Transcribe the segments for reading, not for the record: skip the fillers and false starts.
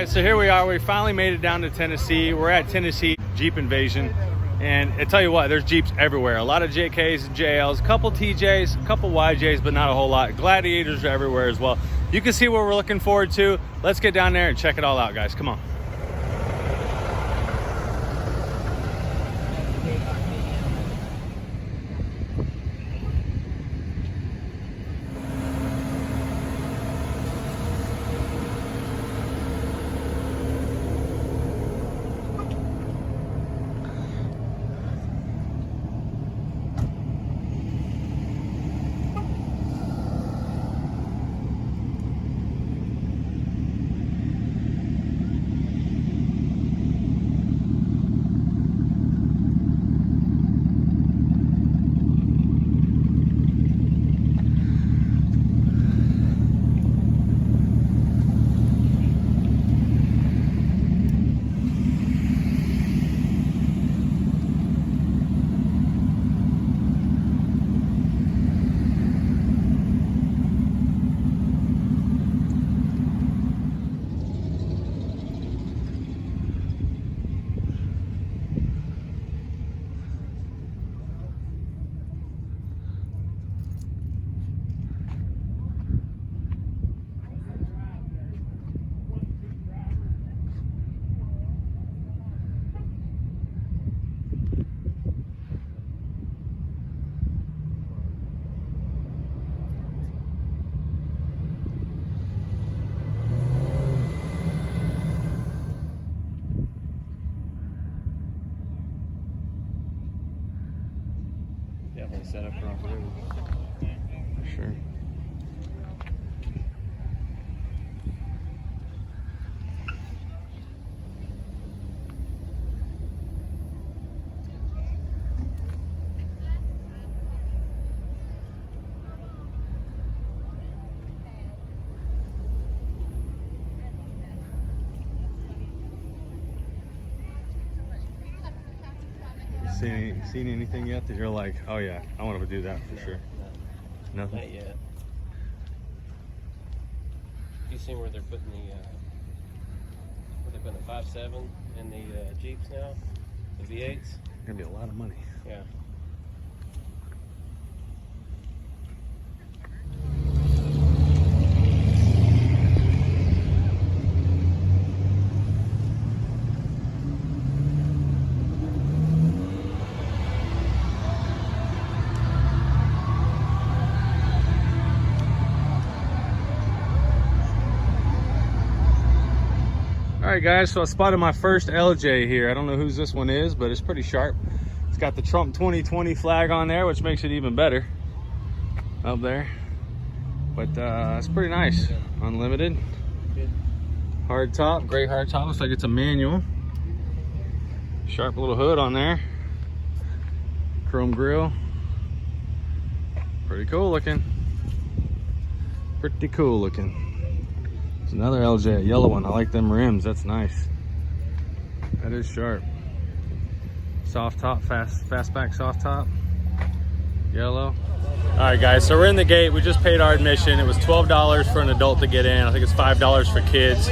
right, so here we are. We finally made it down to Tennessee. We're at Tennessee Jeep Invasion. And I tell you what, there's Jeeps everywhere. A lot of JKs and JLs, a couple TJs, a couple YJs, but not a whole lot. Gladiators are everywhere as well. You can see what we're looking forward to. Let's get down there and check it all out, guys. Come on. Definitely set up for off-road. For sure. Seen anything yet that you're like, oh yeah, I want to do that for sure? No, nothing? Not yet. You seen where they're putting the 5.7 in the Jeeps now? The V8s? It's gonna be a lot of money. Yeah. All right, guys, so I spotted my first LJ here. I don't know whose this one is, but it's pretty sharp. It's got the Trump 2020 flag on there, which makes it even better up there. But it's pretty nice. Unlimited. Hard top, gray hard top. Looks like it's a manual. Sharp little hood on there. Chrome grille. Pretty cool looking. Pretty cool looking. It's another LJ, a yellow one. I like them rims. That's nice. That is sharp. Soft top, fastback soft top. Yellow. All right, guys, so we're in the gate. We just paid our admission. It was $12 for an adult to get in. I think it's $5 for kids.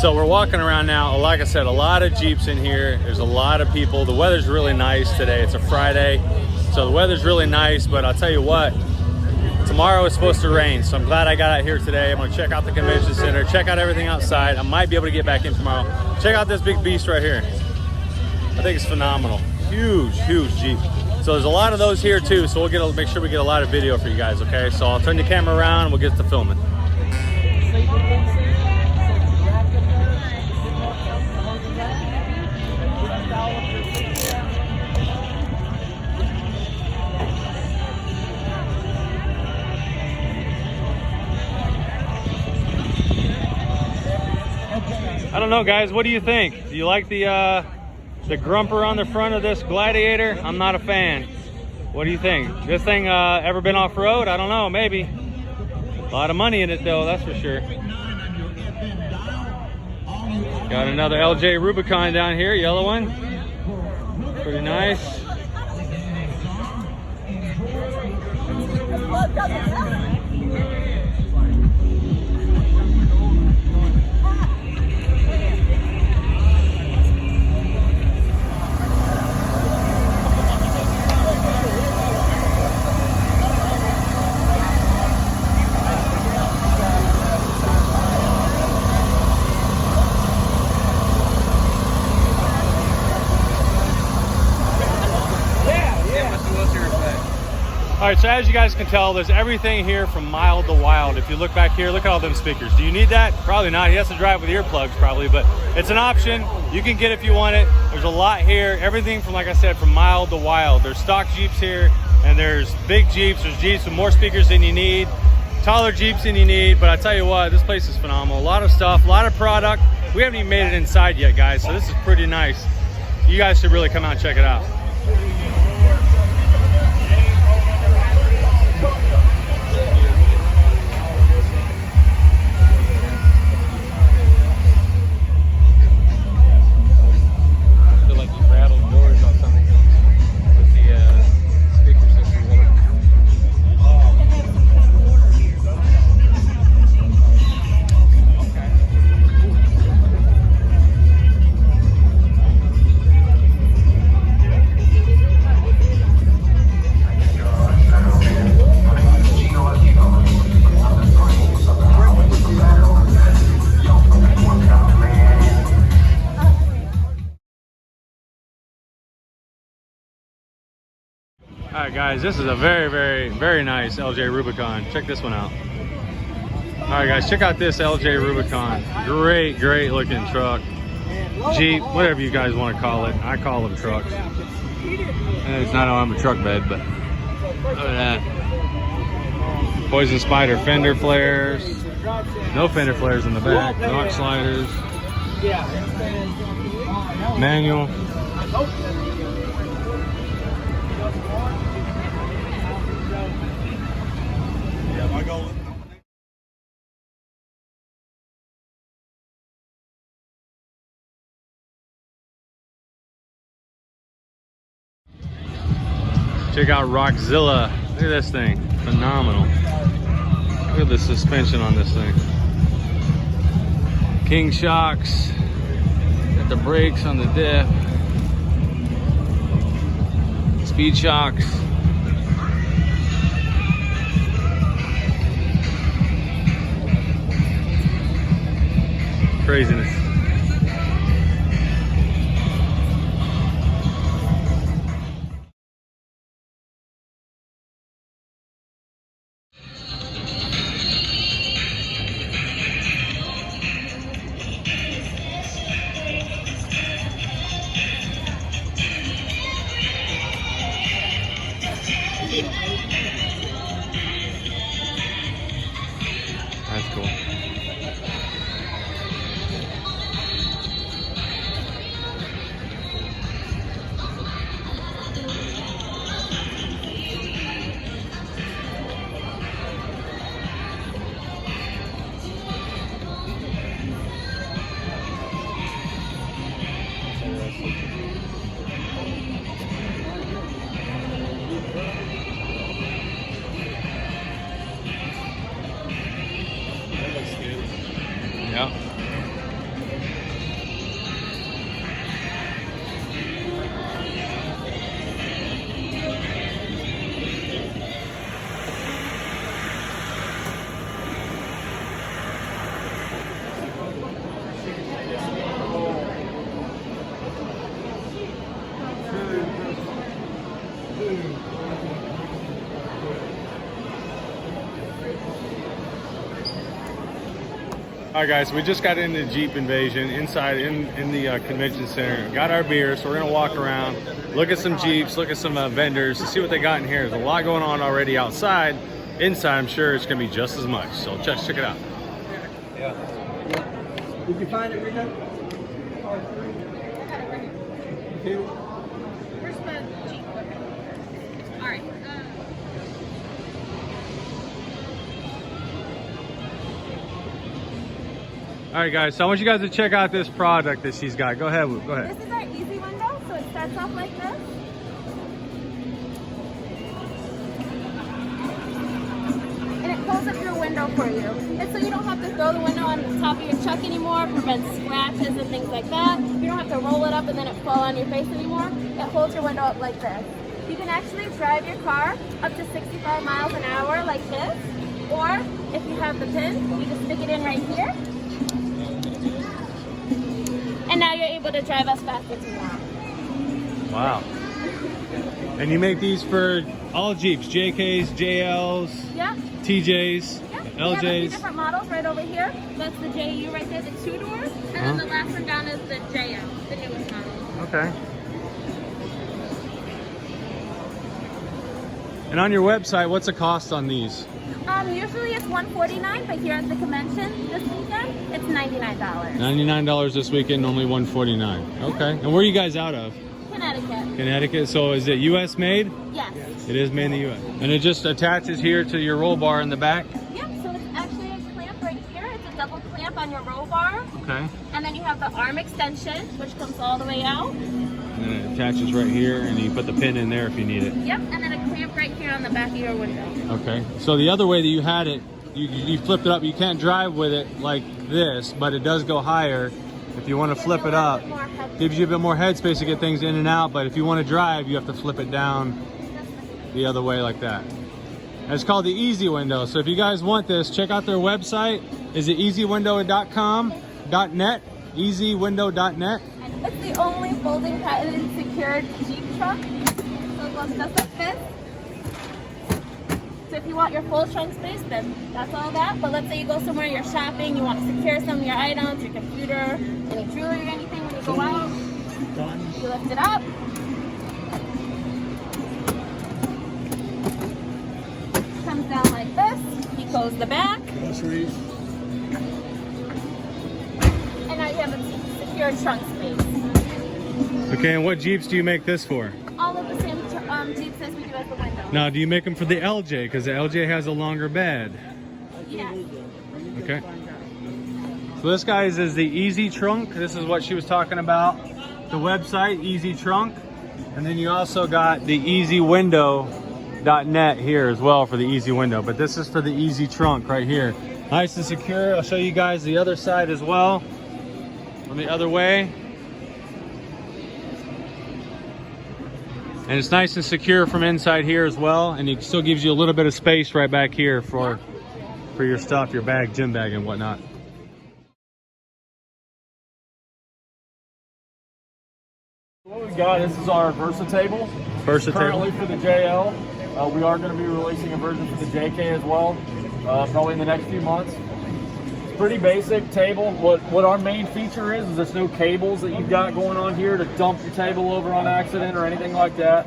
So we're walking around now. Like I said, a lot of Jeeps in here. There's a lot of people. The weather's really nice today. It's a Friday, so the weather's really nice. But I'll tell you what, tomorrow is supposed to rain, so I'm glad I got out here today. I'm gonna check out the convention center, check out everything outside. I might be able to get back in tomorrow. Check out this big beast right here. I think it's phenomenal. Huge, huge Jeep. So there's a lot of those here too, so we'll make sure we get a lot of video for you guys, okay? So I'll turn the camera around and we'll get to filming. I don't know, guys, what do you think? Do you like the grumper on the front of this Gladiator? I'm not a fan. What do you think? This thing ever been off-road? I don't know, maybe. A lot of money in it though, that's for sure. Got another LJ Rubicon down here, yellow one. Pretty nice. All right, so as you guys can tell, there's everything here from mild to wild. If you look back here, look at all them speakers. Do you need that? Probably not. He has to drive with earplugs probably, but it's an option. You can get it if you want it. There's a lot here. Everything from, like I said, from mild to wild. There's stock Jeeps here, and there's big Jeeps. There's Jeeps with more speakers than you need, taller Jeeps than you need. But I tell you what, this place is phenomenal. A lot of stuff, a lot of product. We haven't even made it inside yet, guys, so this is pretty nice. You guys should really come out and check it out. All right, guys, this is a very nice LJ Rubicon. Check this one out. All right, guys, check out this LJ Rubicon. Great looking truck. Jeep, whatever you guys want to call it. I call them trucks. And it's not on a truck bed, but look at that. Poison Spider fender flares. No fender flares in the back. Knock sliders. Manual. Check out Rockzilla. Look at this thing. Phenomenal. Look at the suspension on this thing. King shocks. Got the brakes on the diff. Speed shocks. Craziness. That's cool. Yeah. All right, guys, we just got into Jeep Invasion inside in the convention center. Got our beer, so we're gonna walk around, look at some Jeeps, look at some vendors, to see what they got in here. There's a lot going on already outside. Inside, I'm sure it's gonna be just as much. So check it out. Yeah. Did you find it, Rita? Where's the Jeep? All right. All right, guys, so I want you guys to check out this product that she's got. Go ahead, go ahead. This is our easy window, so it starts off like this. And it pulls up your window for you. And so you don't have to throw the window on the top of your truck anymore, prevents scratches and things like that. You don't have to roll it up and then it fall on your face anymore. It holds your window up like this. You can actually drive your car up to 65 miles an hour like this. Or if you have the pin, you just stick it in right here. And now you're able to drive as fast as you want. Wow. And you make these for all Jeeps, JKs, JLs, Yeah. TJs, Yeah. We have a few LJs. different models right over here. That's the JU right there, the 2-door. And then the last one down is the JL, the newest model. Okay. And on your website, what's the cost on these? Usually it's $149, but here at the convention this weekend, it's $99. $99 this weekend, only $149. Okay. And where are you guys out of? Connecticut. Connecticut. So is it US made? Yes. It is made in the US. And it just attaches here to your roll bar in the back? Yep, so it's actually a clamp right here. It's a double clamp on your roll bar. Okay. And then you have the arm extension, which comes all the way out. And then it attaches right here, and you put the pin in there if you need it. Yep, and then a clamp right here on the back of your window. Okay. So the other way that you had it, you flipped it up. You can't drive with it like this, but it does go higher. If you want to flip it up, gives you a bit more headspace to get things in and out. But if you want to drive, you have to flip it down the other way like that. And it's called the Easy Window. So if you guys want this, check out their website. Is it easywindow.com.net? Easywindow.net. It's the only folding patented secured Jeep truck. So it goes just like this. So if you want your full trunk space, then that's all that. But let's say you go somewhere, you're shopping, you want to secure some of your items, your computer, any jewelry or anything when you go out. You lift it up. Comes down like this. You close the back. And now you have a secure trunk space. Okay, and what Jeeps do you make this for? All of the same Jeeps as we do at the window. Now, do you make them for the LJ? Because the LJ has a longer bed. Yeah. Okay. So this guy's is the Easy Trunk. This is what she was talking about. The website, Easy Trunk. And then you also got the easywindow.net here as well for the Easy Window. But this is for the Easy Trunk right here. Nice and secure. I'll show you guys the other side as well. On the other way. And it's nice and secure from inside here as well, and it still gives you a little bit of space right back here for your stuff, your bag, gym bag, and whatnot. What we've got, this is our Versatable. Currently for the JL. We are going to be releasing a version for the JK as well, probably in the next few months. It's pretty basic table. What our main feature is there's no cables that you've got going on here to dump your table over on accident or anything like that.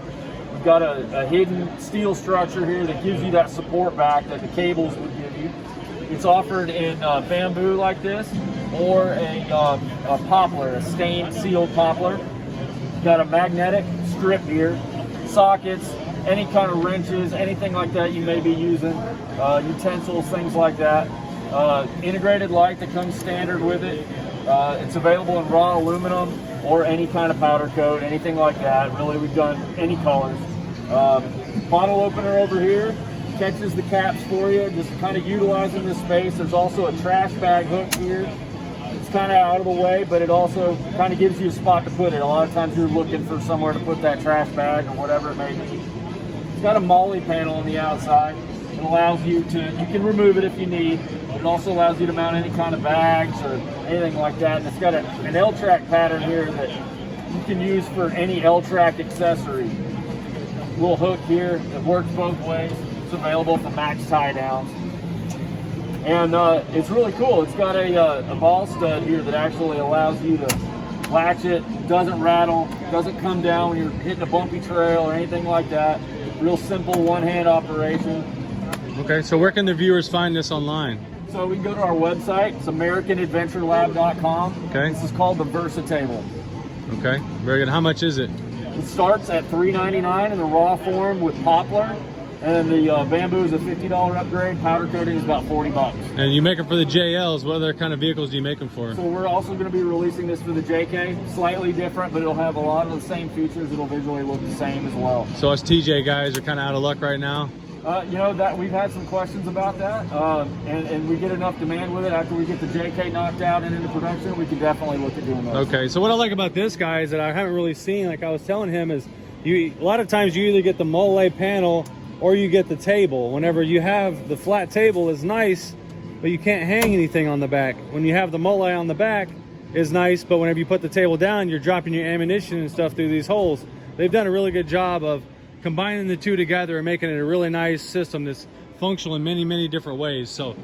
We've got a hidden steel structure here that gives you that support back that the cables would give you. It's offered in bamboo like this, or a poplar, a stained sealed poplar. Got a magnetic strip here, sockets, any kind of wrenches, anything like that you may be using, utensils, things like that. Integrated light that comes standard with it. It's available in raw aluminum or any kind of powder coat, anything like that. Really, we've done any colors. Bottle opener over here catches the caps for you, just kind of utilizing this space. There's also a trash bag hook here. It's kind of out of the way, but it also kind of gives you a spot to put it. A lot of times you're looking for somewhere to put that trash bag or whatever it may be. It's got a MOLLE panel on the outside. It allows you can remove it if you need. It also allows you to mount any kind of bags or anything like that. And it's got an L-track pattern here that you can use for any L-track accessory. Little hook here that works both ways. It's available for max tie downs. And it's really cool. It's got a ball stud here that actually allows you to latch it. Doesn't rattle, doesn't come down when you're hitting a bumpy trail or anything like that. Real simple one-hand operation. Okay, so where can the viewers find this online? So we can go to our website. It's AmericanAdventureLab.com. Okay. This is called the Versatable. Okay, very good. How much is it? It starts at $3.99 in the raw form with poplar, and the bamboo is a $50 upgrade. Powder coating is about $40. And you make them for the JLs. What other kind of vehicles do you make them for? So we're also going to be releasing this for the JK. Slightly different, but it'll have a lot of the same features. It'll visually look the same as well. So us TJ guys are kind of out of luck right now? You know, that we've had some questions about that, and we get enough demand with it. After we get the JK knocked out and into production, we can definitely look at doing those. Okay, so what I like about this guy is that I haven't really seen, like I was telling him, is a lot of times you either get the MOLLE panel or you get the table. Whenever you have the flat table is nice, but you can't hang anything on the back. When you have the MOLLE on the back is nice, but whenever you put the table down, you're dropping your ammunition and stuff through these holes. They've done a really good job of combining the two together and making it a really nice system that's functional in many different ways. So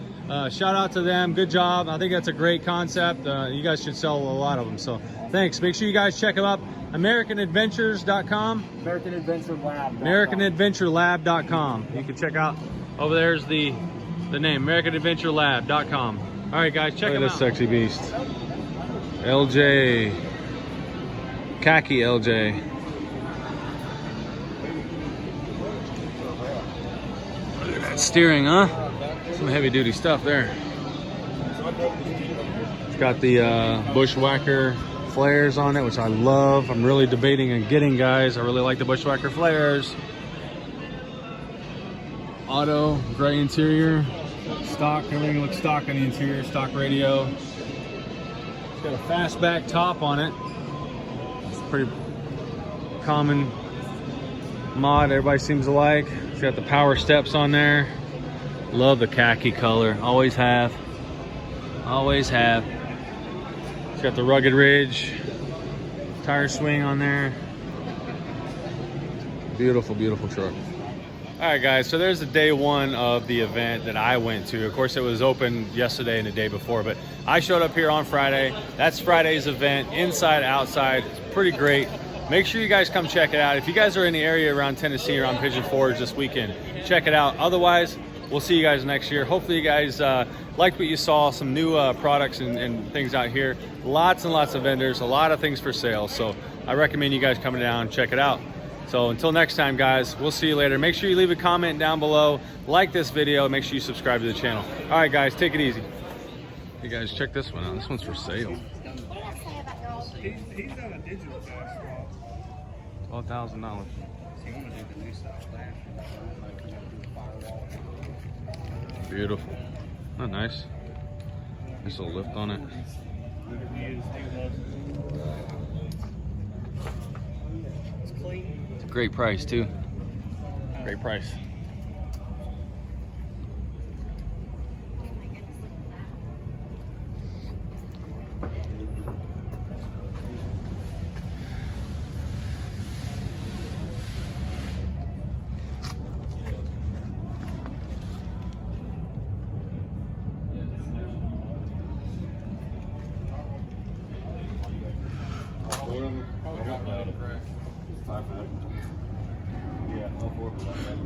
shout out to them, good job. I think that's a great concept. You guys should sell a lot of them. So thanks. Make sure you guys check them up. AmericanAdventures.com. AmericanAdventureLab.com. You can check out, over there's the name, AmericanAdventureLab.com. All right, guys, check them out. Look at this sexy beast. LJ. Khaki LJ. Look at that steering, huh? Some heavy duty stuff there. It's got the Bushwhacker flares on it, which I love. I'm really debating on getting, guys. I really like the Bushwhacker flares. Auto, gray interior, stock, everything looks stock on the interior, stock radio. It's got a fastback top on it. It's a pretty common mod everybody seems to like. It's got the power steps on there. Love the khaki color, always have. Always have. It's got the rugged ridge, tire swing on there. Beautiful, beautiful truck. All right, guys, so there's the day one of the event that I went to. Of course, it was open yesterday and the day before, but I showed up here on Friday. That's Friday's event, inside, outside. It's pretty great. Make sure you guys come check it out. If you guys are in the area around Tennessee or on Pigeon Forge this weekend, check it out. Otherwise, we'll see you guys next year. Hopefully you guys liked what you saw, some new products and things out here. Lots and lots of vendors, a lot of things for sale. So I recommend you guys coming down and check it out. So until next time, guys, we'll see you later. Make sure you leave a comment down below, like this video, make sure you subscribe to the channel. All right, guys, take it easy. Hey guys, check this one out. This one's for sale. He's on a digital fast $12,000. Beautiful. Not nice. Nice little lift on it. It's a great price too. Great price. Yeah, all four of them.